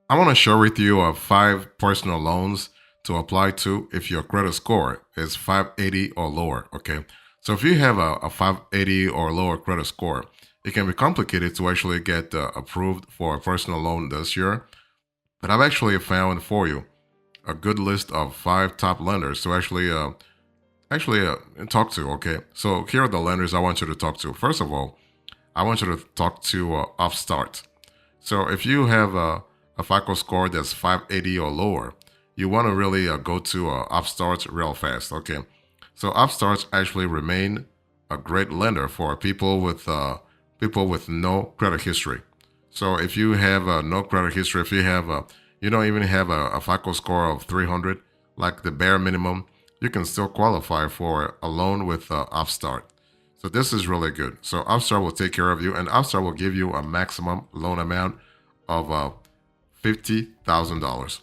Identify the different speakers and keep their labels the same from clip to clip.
Speaker 1: I want to share with you 5 personal loans to apply to if your credit score is 580 or lower. Okay. So if you have a 580 or lower credit score, it can be complicated to actually get approved for a personal loan this year. But I've actually found for you a good list of 5 top lenders to actually talk to. Okay. So here are the lenders I want you to talk to. First of all, I want you to talk to Upstart. So if you have a FICO score that's 580 or lower, you want to really go to Upstart real fast. Okay, so Upstart actually remain a great lender for people with no credit history. So if you have no credit history, if you have you don't even have a FICO score of 300, like the bare minimum, you can still qualify for a loan with Upstart. So this is really good. So Upstart will take care of you, and Upstart will give you a maximum loan amount of $50,000.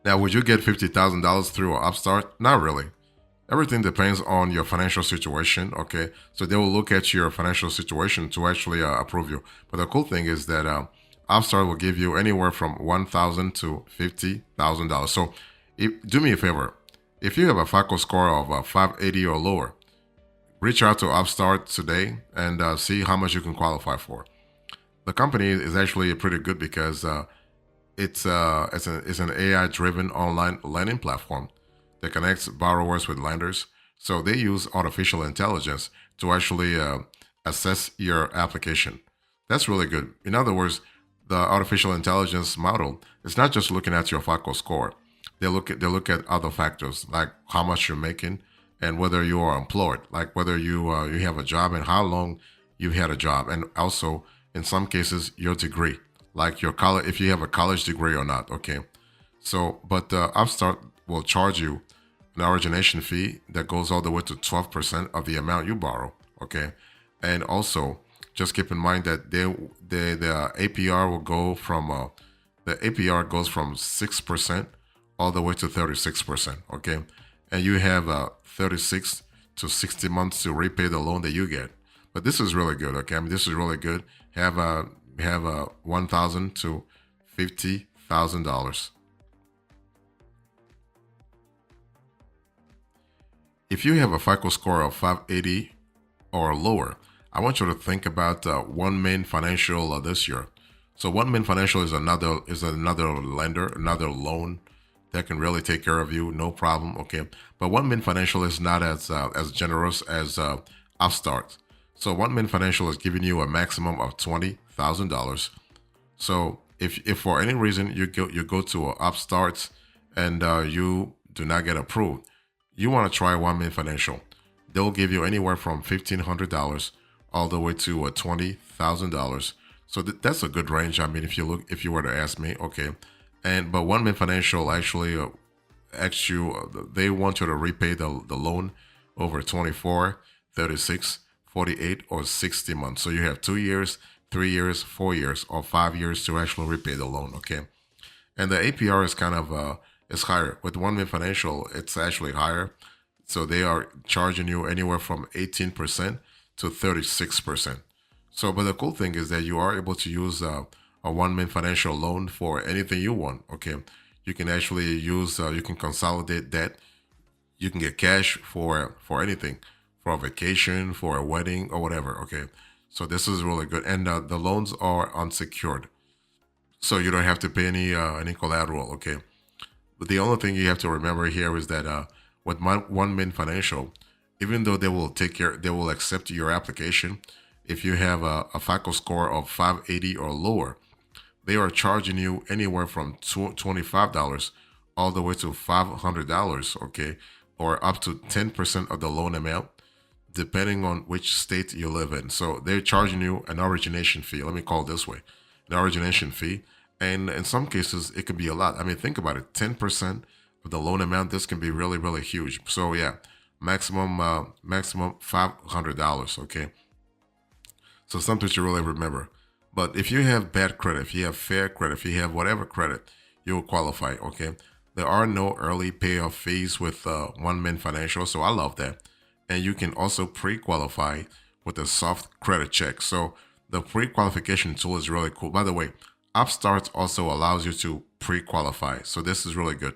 Speaker 1: Now, would you get $50,000 through Upstart? Not really. Everything depends on your financial situation. Okay, so they will look at your financial situation to actually approve you. But the cool thing is that Upstart will give you anywhere from $1,000 to $50,000. So, do me a favor. If you have a FICO score of 580 or lower, reach out to Upstart today and see how much you can qualify for. The company is actually pretty good because it's an AI driven online lending platform that connects borrowers with lenders. So they use artificial intelligence to actually assess your application. That's really good. In other words, the artificial intelligence model is not just looking at your FICO score. They look at other factors like how much you're making and whether you are employed, like whether you have a job and how long you've had a job, and also in some cases your degree, like your college, if you have a college degree or not. Okay, so but Upstart will charge you an origination fee that goes all the way to 12% of the amount you borrow. Okay, and also just keep in mind that the APR will go from the APR goes from 6% all the way to 36%. Okay, and you have 36 to 60 months to repay the loan that you get. But this is really good. Okay, I mean this is really good. Have a 1,000 to $50,000. If you have a FICO score of 580 or lower, I want you to think about OneMain Financial this year. So OneMain Financial is another lender, another loan that can really take care of you, no problem. Okay, but OneMain Financial is not as generous as Upstart. So OneMain Financial is giving you a maximum of $20,000. So if for any reason you go to Upstart and you do not get approved, you want to try OneMain Financial. They'll give you anywhere from $1,500 all the way to $20,000. So that's a good range. I mean, if you were to ask me, okay. But OneMain Financial actually asks you, they want you to repay the loan over 24, 36, 48, or 60 months. So you have 2 years, 3 years, 4 years, or 5 years to actually repay the loan. Okay, and the APR is kind of is higher with OneMain Financial. It's actually higher, so they are charging you anywhere from 18% to 36%. So, but the cool thing is that you are able to use a OneMain Financial loan for anything you want. Okay, you can actually use you can consolidate debt. You can get cash for anything, for a vacation, for a wedding, or whatever. Okay, so this is really good, and the loans are unsecured, so you don't have to pay any collateral. Okay, but the only thing you have to remember here is that with OneMain Financial, even though they will accept your application if you have a FICO score of 580 or lower. They are charging you anywhere from $25 all the way to $500. Okay, or up to 10% of the loan amount, depending on which state you live in. So they're charging you an origination fee. Let me call it this way, an origination fee. And in some cases, it could be a lot. I mean, think about it, 10% of the loan amount. This can be really, really huge. So yeah, maximum $500. Okay, so something to really remember. But if you have bad credit, if you have fair credit, if you have whatever credit, you will qualify. Okay, there are no early payoff fees with OneMain Financial, so I love that. And you can also pre-qualify with a soft credit check. So the pre-qualification tool is really cool. By the way, Upstart also allows you to pre-qualify. So this is really good.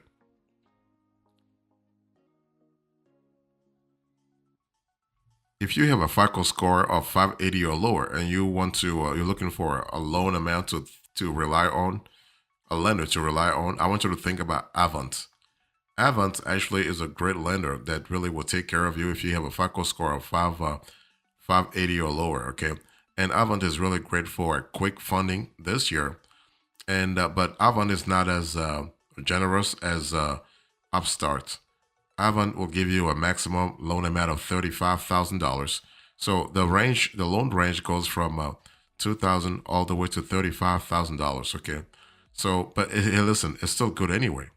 Speaker 1: If you have a FICO score of 580 or lower and you want to, you're looking for a loan amount to rely on, a lender to rely on, I want you to think about Avant. Avant actually is a great lender that really will take care of you if you have a FICO score of 580 or lower. Okay, and Avant is really great for quick funding this year. And but Avant is not as generous as Upstart. Avant will give you a maximum loan amount of $35,000. So the loan range goes from 2,000 all the way to $35,000. Okay, so but listen, it's still good anyway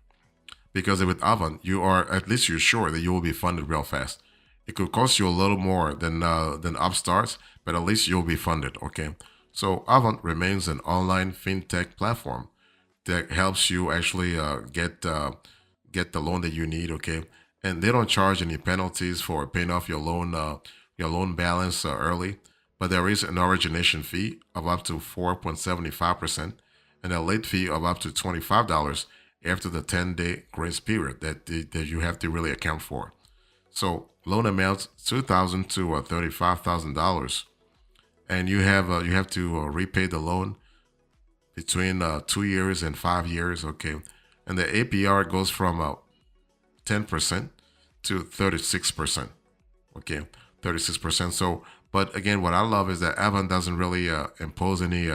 Speaker 1: because with Avant, you are at least you're sure that you will be funded real fast. It could cost you a little more than Upstart, but at least you'll be funded. Okay, so Avant remains an online fintech platform that helps you actually get the loan that you need. Okay, and they don't charge any penalties for paying off your loan balance early, but there is an origination fee of up to 4.75% and a late fee of up to $25 after the 10-day grace period that you have to really account for. So loan amounts $2,000 to $35,000, and you have to repay the loan between 2 years and 5 years. Okay, and the APR goes from 10% to 36%. Okay, 36%. So, but again, what I love is that Avant doesn't really impose any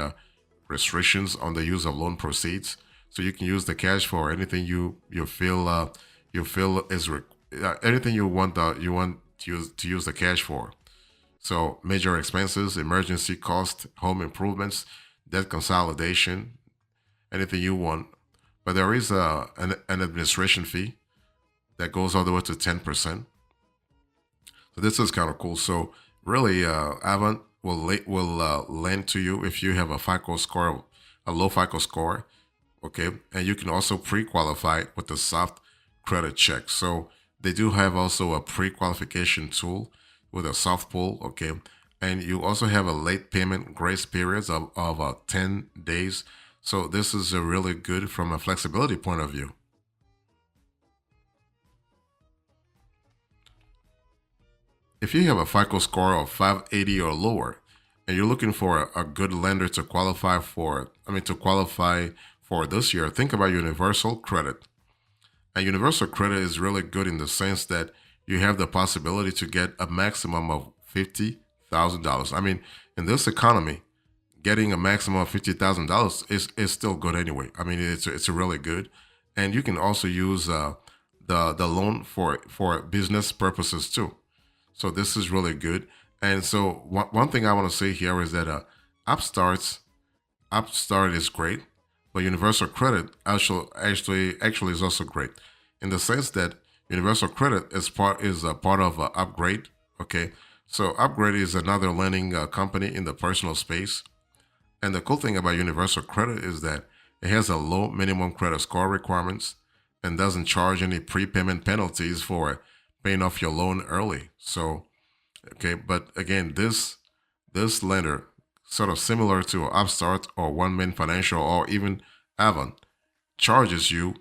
Speaker 1: restrictions on the use of loan proceeds. So you can use the cash for anything you feel is anything you want to use the cash for. So major expenses, emergency cost, home improvements, debt consolidation, anything you want. But there is an administration fee that goes all the way to 10%. So this is kind of cool. So really, Avant will lend to you if you have a FICO score, a low FICO score. Okay, and you can also pre-qualify with the soft credit check. So they do have also a pre-qualification tool with a soft pull. Okay, and you also have a late payment grace periods of 10 days. So this is a really good from a flexibility point of view. If you have a FICO score of 580 or lower, and you're looking for a good lender to qualify for, to qualify for this year, think about Universal Credit. And Universal Credit is really good in the sense that you have the possibility to get a maximum of $50,000. In this economy, getting a maximum of $50,000 is still good anyway. It's really good, and you can also use the loan for business purposes too. So this is really good. And so one thing I want to say here is that Upstart is great, but Universal Credit actually is also great in the sense that Universal Credit is a part of Upgrade. Okay, so Upgrade is another lending company in the personal space. And the cool thing about Universal Credit is that it has a low minimum credit score requirements and doesn't charge any prepayment penalties for paying off your loan early. So, okay, but again, this lender, sort of similar to Upstart or OneMain Financial or even Avant, charges you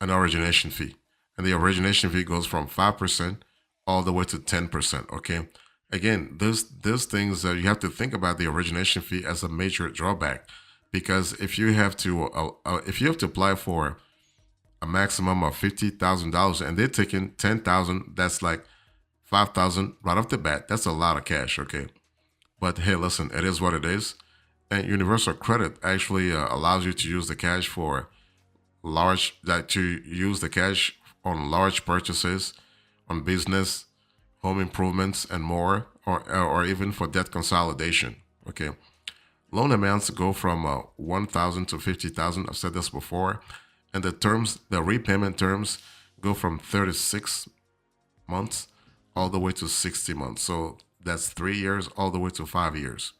Speaker 1: an origination fee, and the origination fee goes from 5% all the way to 10%. Okay, again, these things you have to think about the origination fee as a major drawback, because if you have to apply for a maximum of $50,000 and they're taking 10,000, that's like 5,000 right off the bat. That's a lot of cash. Okay, but hey, listen, it is what it is. And Universal Credit actually allows you to use the cash for on large purchases, on business, home improvements, and more, or even for debt consolidation. Okay, loan amounts go from 1,000 to 50,000. I've said this before, and the repayment terms go from 36 months all the way to 60 months. So that's 3 years all the way to 5 years.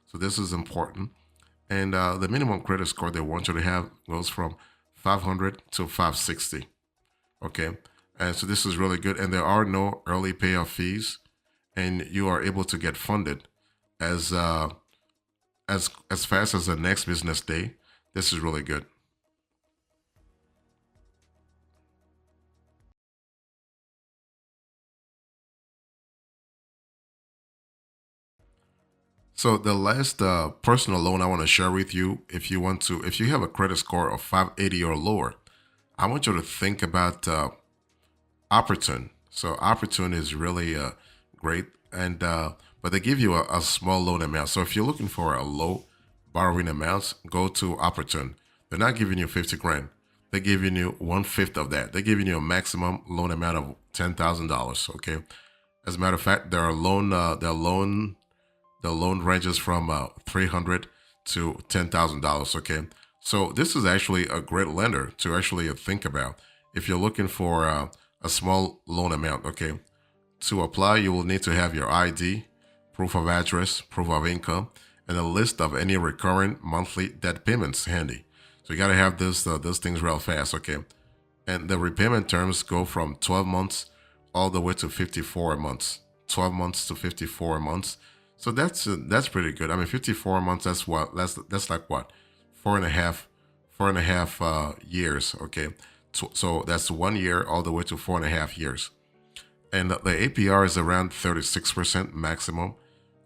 Speaker 1: So this is important. And the minimum credit score they want you to have goes from 500 to 560. Okay. And so this is really good. And there are no early payoff fees. And you are able to get funded as fast as the next business day. This is really good. So the last personal loan I want to share with you, if you have a credit score of 580 or lower, I want you to think about Opportun. So Opportun is really great, and but they give you a small loan amount. So if you're looking for a low borrowing amount, go to Opportun. They're not giving you 50 grand. They're giving you 1/5 of that. They're giving you a maximum loan amount of $10,000. Okay. As a matter of fact, their loan ranges from 300 to $10,000. Okay. So this is actually a great lender to actually think about if you're looking for a small loan amount. Okay. To apply, you will need to have your ID, proof of address, proof of income, and a list of any recurring monthly debt payments handy. So you got to have those things real fast, okay? And the repayment terms go from 12 months all the way to 54 months. 12 months to 54 months. So that's pretty good. I mean, 54 months. That's like what, four and a half years, okay? So that's 1 year all the way to 4.5 years, and the APR is around 36% maximum.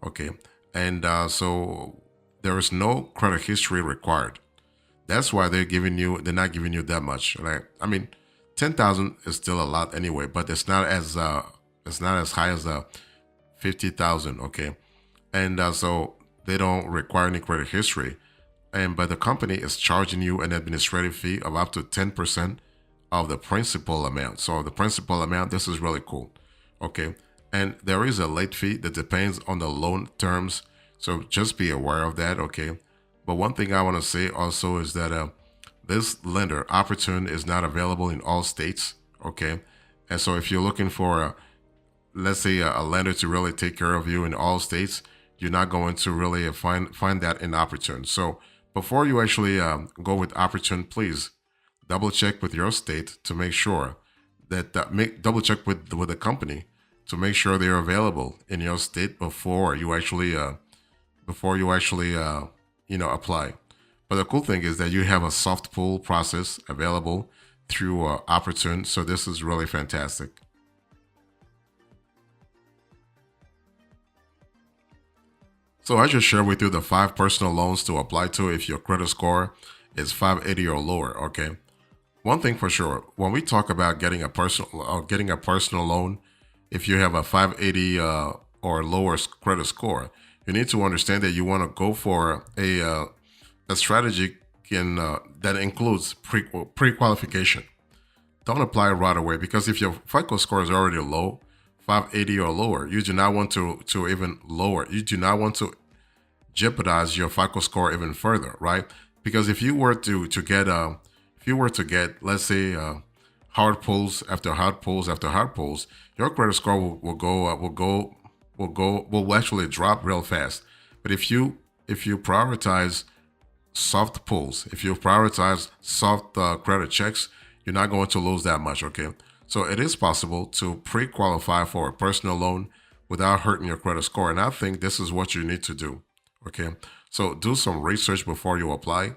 Speaker 1: Okay, and so there is no credit history required. That's why they're not giving you that much. Right? I mean, 10,000 is still a lot anyway, but it's not as high as 50,000. Okay, and so they don't require any credit history, and but the company is charging you an administrative fee of up to 10% of the principal amount. So the principal amount, this is really cool. Okay. And there is a late fee that depends on the loan terms. So just be aware of that. Okay. But one thing I want to say also is that this lender, Opportun, is not available in all states. Okay. And so if you're looking for, let's say, a lender to really take care of you in all states, you're not going to really find that in Opportun. So before you actually go with Opportun, please double check with your state to make sure that double check with the company to make sure they're available in your state before you actually apply. But the cool thing is that you have a soft pull process available through Opportun, so this is really fantastic. So I just shared with you the 5 personal loans to apply to if your credit score is 580 or lower. Okay. One thing for sure, when we talk about getting a personal loan, if you have a 580 or lower credit score, you need to understand that you want to go for a strategy that includes pre-qualification. Don't apply right away, because if your FICO score is already low, 580 or lower, you do not want to even lower. You do not want to jeopardize your FICO score even further, right? Because if you were to get, let's say, hard pulls after hard pulls after hard pulls, your credit score will actually drop real fast. But if you prioritize soft pulls, if you prioritize soft credit checks, you're not going to lose that much. Okay, so it is possible to pre-qualify for a personal loan without hurting your credit score, and I think this is what you need to do. Okay, so do some research before you apply.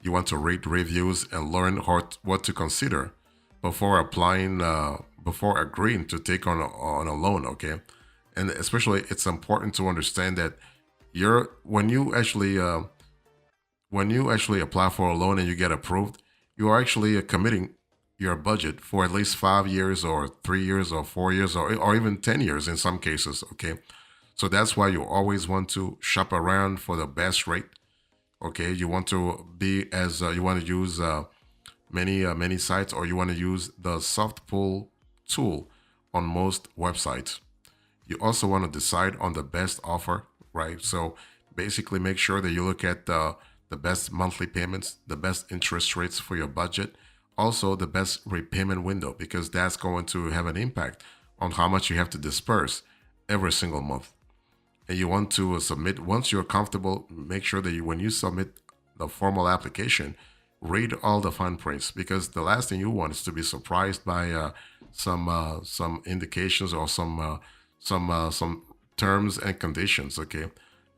Speaker 1: You want to read reviews and learn what to consider before applying, before agreeing to take on a loan. Okay, and especially it's important to understand that you're when you actually apply for a loan and you get approved, you are actually committing your budget for at least 5 years or 3 years or 4 years or even 10 years in some cases. Okay, so that's why you always want to shop around for the best rate. Okay, you want to be as you want to use many sites, or you want to use the soft pull tool on most websites. You also want to decide on the best offer, right? So basically make sure that you look at the best monthly payments, the best interest rates for your budget, also the best repayment window, because that's going to have an impact on how much you have to disperse every single month. And you want to submit, once you're comfortable, make sure that when you submit the formal application, read all the fine prints, because the last thing you want is to be surprised by some indications or some terms and conditions. Okay,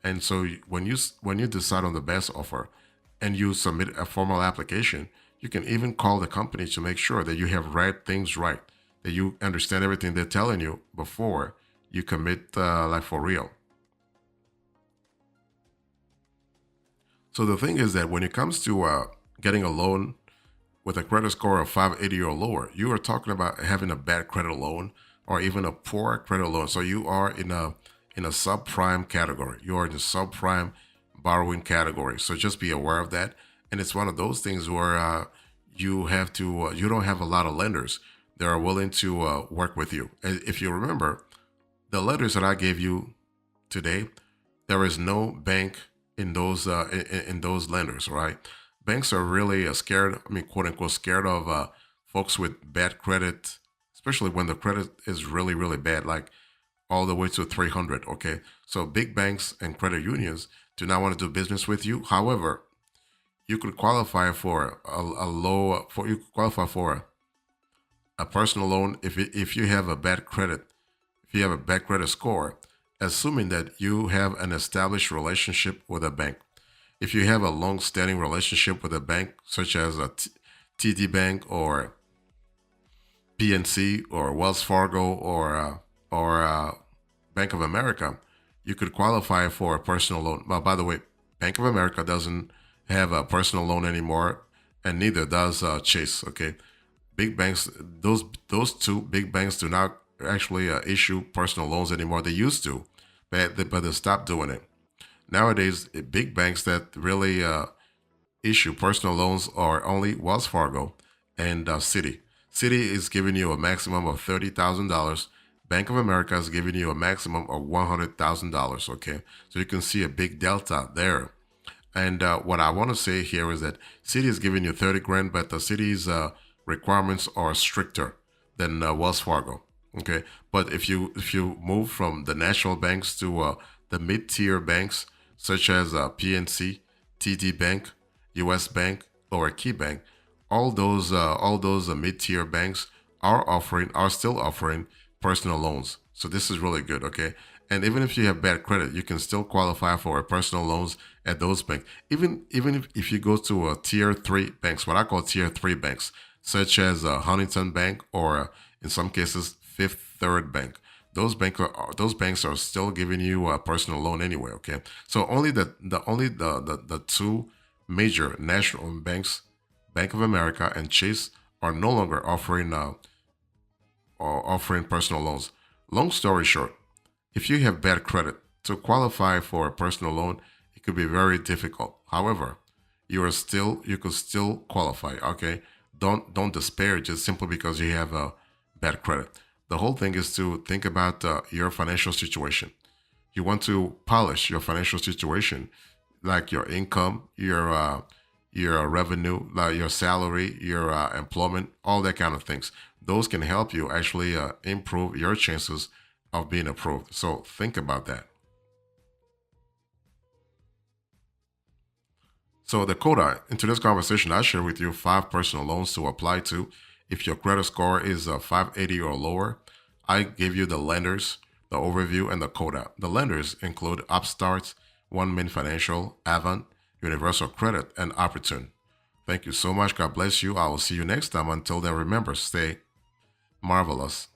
Speaker 1: and so when you decide on the best offer, and you submit a formal application, you can even call the company to make sure that you have read things right, that you understand everything they're telling you before you commit, like for real. So the thing is that when it comes to getting a loan with a credit score of 580 or lower, you are talking about having a bad credit loan or even a poor credit loan. So you are in a subprime category. You are in the subprime borrowing category. So just be aware of that. And it's one of those things where you have to you don't have a lot of lenders that are willing to work with you. And if you remember, the letters that I gave you today, there is no bank in those lenders, right? Banks are really scared. I mean, quote unquote, scared of folks with bad credit, especially when the credit is really really bad, like all the way to 300. Okay, so big banks and credit unions do not want to do business with you. However, you could qualify for a low for you could qualify for a personal loan if you have a bad credit, if you have a bad credit score, assuming that you have an established relationship with a bank. If you have a long-standing relationship with a bank, such as a TD Bank or PNC or Wells Fargo or Bank of America, you could qualify for a personal loan. Well, by the way, Bank of America doesn't have a personal loan anymore, and neither does Chase. Okay, big banks, those two big banks do not actually issue personal loans anymore. They used to, but they stopped doing it. Nowadays, big banks that really issue personal loans are only Wells Fargo and Citi. Citi is giving you a maximum of $30,000. Bank of America is giving you a maximum of $100,000. Okay, so you can see a big delta there. And what I want to say here is that Citi is giving you 30 grand, but the Citi's requirements are stricter than Wells Fargo. Okay, but if you move from the national banks to the mid-tier banks such as PNC, TD Bank, US Bank, or Key Bank, all those mid-tier banks are still offering personal loans. So this is really good, okay? And even if you have bad credit, you can still qualify for a personal loans at those banks. Even if you go to a tier three banks, what I call tier three banks, such as Huntington Bank or in some cases Fifth Third Bank. Those banks are still giving you a personal loan anyway. Okay, so only the two major national banks, Bank of America and Chase, are no longer offering personal loans. Long story short, if you have bad credit, to qualify for a personal loan, it could be very difficult. However, you could still qualify. Okay, don't despair just simply because you have a bad credit. The whole thing is to think about your financial situation. You want to polish your financial situation, like your income, your revenue, like your salary, your employment, all that kind of things. Those can help you actually improve your chances of being approved. So think about that. So Dakota, in today's conversation, I share with you 5 personal loans to apply to if your credit score is 580 or lower. I gave you the lenders, the overview, and the coda. The lenders include Upstart, OneMain Financial, Avant, Universal Credit, and Opportun. Thank you so much. God bless you. I will see you next time. Until then, remember, stay marvelous.